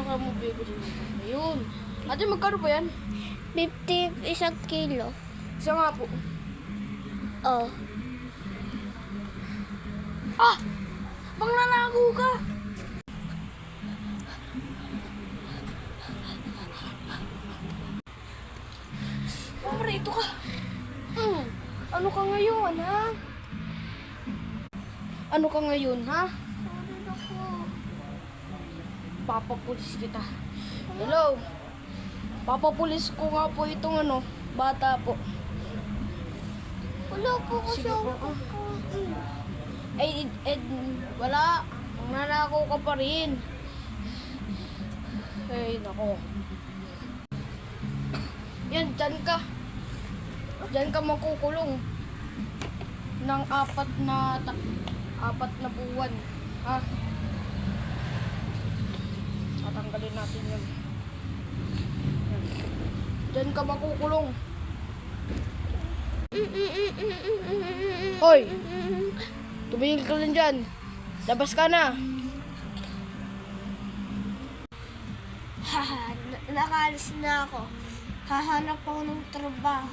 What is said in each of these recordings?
ka mo bibili mo. Ayun. Ate, magkano ba yan? 50 isang kilo. Isa nga po. Oh. Ah! Mangnanakaw ka! Pamarito ka. Ano ka ngayon, ha? Ano ka ngayon, ha? Sorry na po. Papapulis kita. Hello? Papapulis ko nga po itong bata po. Wala po ko Sige siya. po. Wala. Mangnanakaw ka pa rin. Ay, nako. Yan, dyan ka. Dyan ka makukulong. Ng 4 na buwan. Ha? Tatanggalin natin yun. Yan. Dyan ka makukulong. Hoy! Tumigil ka lang dyan. Labas ka na. Haha, nakaalis na ako. Hahanap ako ng trabaho.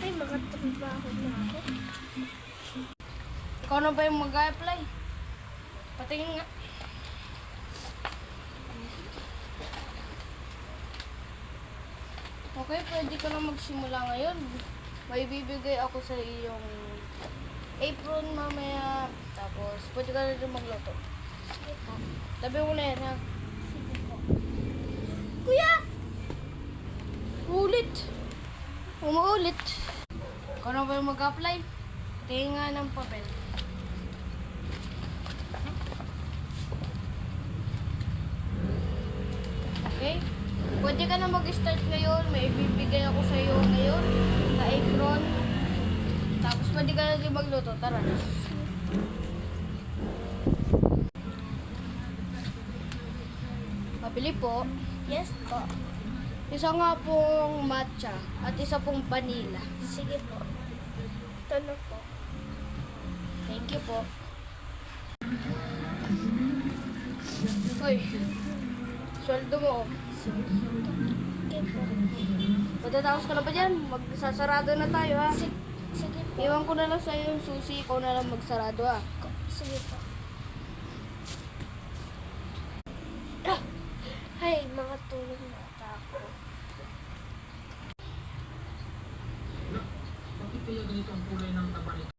Ay, makatrabaho na ako. Ikaw na ba yung mag-apply? Patingin nga. Okay, pwede ka na magsimula ngayon. May bibigay ako sa iyong apron mamaya. Tapos, pwede ka na rin magluto. Sige po. Tabi mo na yan, ha? Sige po. Kuya! Ulit! Umuulit. Ikaw na ba yung mag-apply? Tingin nga ng papel. Okay? Pwede ka na mag-start ngayon. May ibibigay ako sa iyo ngayon na apron. Tapos pwede ka na rin magluto. Tara. Pabili po. Yes po. Isa nga pong matcha at isa pong vanilla. Sige po. Ito na po. Thank you po. Hoy, sweldo mo. Sige po. Matatapos ka na ba dyan? Magsasarado na tayo, ha? Sige po. Iwan ko na lang sa'yo yung susi. Ikaw na lang magsarado, ha? Sige po.